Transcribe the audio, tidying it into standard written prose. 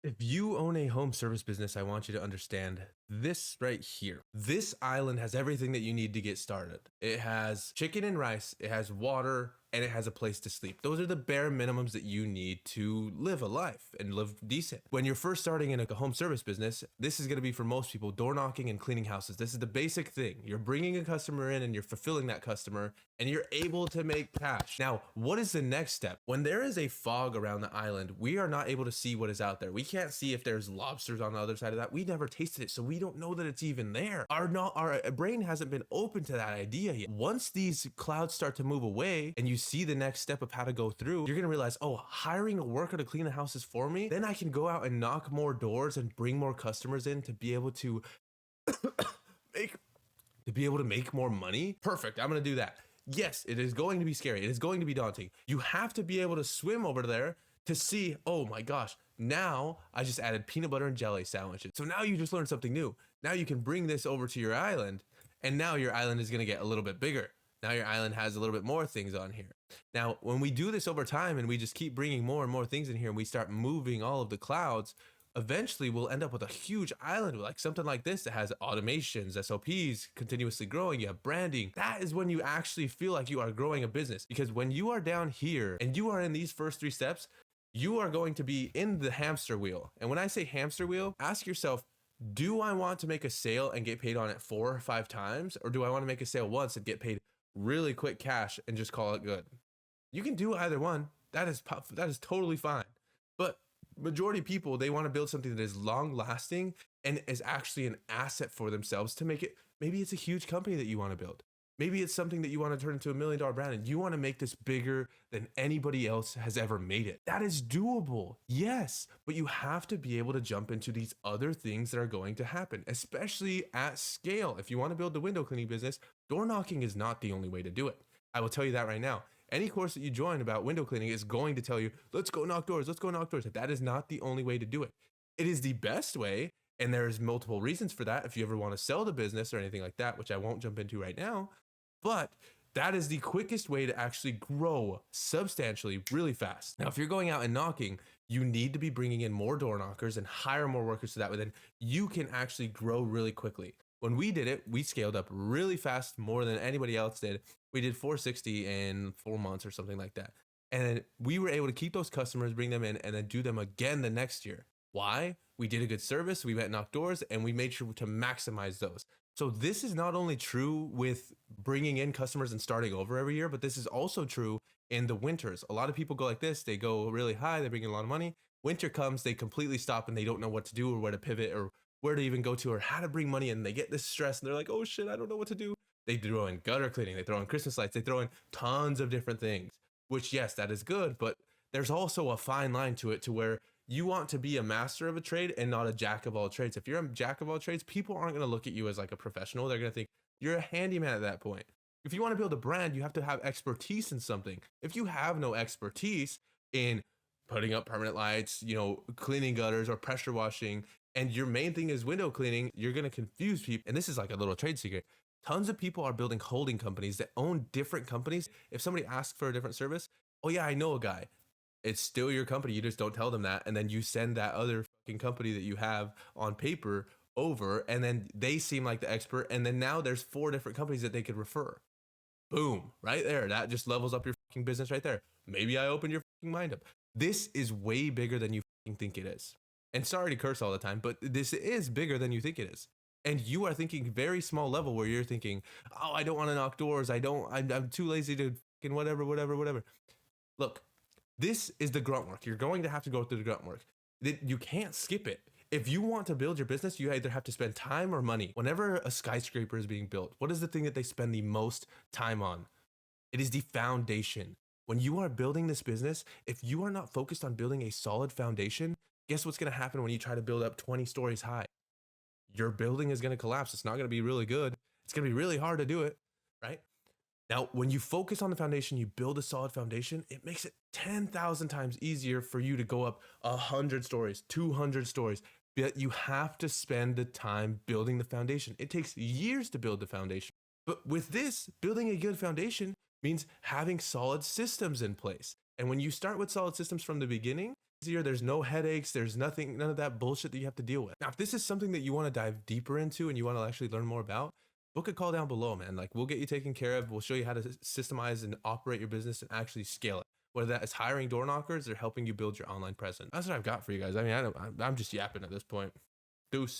If you own a home service business, I want you to understand this right here. This island has everything that you need to get started. It has chicken and rice, it has water, and it has a place to sleep. Those are the bare minimums that you need to live a life and live decent. When you're first starting in a home service business, this is going to be for most people door knocking and cleaning houses. This is the basic thing. You're bringing a customer in and you're fulfilling that customer and you're able to make cash. Now, what is the next step? When there is a fog around the island, we are not able to see what is out there. We can't see if there's lobsters on the other side of that. We never tasted it, so we don't know that it's even there. Our brain hasn't been open to that idea yet. Once these clouds start to move away and you see the next step of how to go through, you're gonna realize, oh, hiring a worker to clean the houses for me, then I can go out and knock more doors and bring more customers in to be able to make more money. Perfect. I'm gonna do that. Yes, it is going to be scary. It is going to be daunting. You have to be able to swim over there to see, oh my gosh, now I just added peanut butter and jelly sandwiches. So now you just learned something new. Now you can bring this over to your island, and now your island is going to get a little bit bigger. Now your island has a little bit more things on here. Now, when we do this over time and we just keep bringing more and more things in here and we start moving all of the clouds, eventually we'll end up with a huge island like something like this that has automations, SOPs, continuously growing. You have branding. That is when you actually feel like you are growing a business, because when you are down here and you are in these first three steps, you are going to be in the hamster wheel. And when I say hamster wheel, ask yourself, do I want to make a sale and get paid on it 4 or 5 times? Or do I want to make a sale once and get paid really quick cash and just call it good? You can do either one. That is totally fine. But majority of people, they want to build something that is long lasting and is actually an asset for themselves to make it. Maybe it's a huge company that you want to build. Maybe it's something that you want to turn into $1 million brand and you want to make this bigger than anybody else has ever made it. That is doable. Yes, but you have to be able to jump into these other things that are going to happen, especially at scale. If you want to build the window cleaning business, door knocking is not the only way to do it. I will tell you that right now. Any course that you join about window cleaning is going to tell you, let's go knock doors, let's go knock doors. That is not the only way to do it. It is the best way, and there's multiple reasons for that if you ever want to sell the business or anything like that, which I won't jump into right now. But that is the quickest way to actually grow substantially really fast. Now, if you're going out and knocking, you need to be bringing in more door knockers and hire more workers so that way then you can actually grow really quickly. When we did it, we scaled up really fast, more than anybody else did. We did 460 in 4 months or something like that. And we were able to keep those customers, bring them in, and then do them again the next year. Why? We did a good service, we went and knocked doors, and we made sure to maximize those. So this is not only true with bringing in customers and starting over every year, but this is also true in the winters. A lot of people go like this. They go really high, they bring in a lot of money. Winter comes, they completely stop and they don't know what to do or where to pivot or where to even go to or how to bring money in. They get this stress and they're like, oh shit, I don't know what to do. They throw in gutter cleaning, they throw in Christmas lights, they throw in tons of different things, which yes, that is good, but there's also a fine line to it to where you want to be a master of a trade and not a jack of all trades. If you're a jack of all trades, people aren't going to look at you as like a professional. They're going to think you're a handyman at that point. If you want to build a brand, you have to have expertise in something. If you have no expertise in putting up permanent lights, cleaning gutters or pressure washing, and your main thing is window cleaning, you're going to confuse people. And this is like a little trade secret. Tons of people are building holding companies that own different companies. If somebody asks for a different service, oh yeah, I know a guy. It's still your company. You just don't tell them that. And then you send that other fucking company that you have on paper over, and then they seem like the expert. And then now there's 4 different companies that they could refer. Boom, right there. That just levels up your fucking business right there. Maybe I opened your fucking mind up. This is way bigger than you fucking think it is. And sorry to curse all the time, but this is bigger than you think it is. And you are thinking very small level where you're thinking, oh, I don't want to knock doors. I'm too lazy to fucking whatever. Look, this is the grunt work. You're going to have to go through the grunt work. You can't skip it. If you want to build your business, you either have to spend time or money. Whenever a skyscraper is being built, what is the thing that they spend the most time on? It is the foundation. When you are building this business, if you are not focused on building a solid foundation, guess what's going to happen when you try to build up 20 stories high? Your building is going to collapse. It's not going to be really good. It's going to be really hard to do it, right? Now, when you focus on the foundation, you build a solid foundation, it makes it 10,000 times easier for you to go up 100 stories, 200 stories. But you have to spend the time building the foundation. It takes years to build the foundation. But with this, building a good foundation means having solid systems in place. And when you start with solid systems from the beginning, easier. There's no headaches. There's nothing, none of that bullshit that you have to deal with. Now, if this is something that you want to dive deeper into and you want to actually learn more about, book a call down below, man. Like, we'll get you taken care of. We'll show you how to systemize and operate your business and actually scale it. Whether that is hiring door knockers or helping you build your online presence. That's what I've got for you guys. I mean, I'm just yapping at this point. Deuce.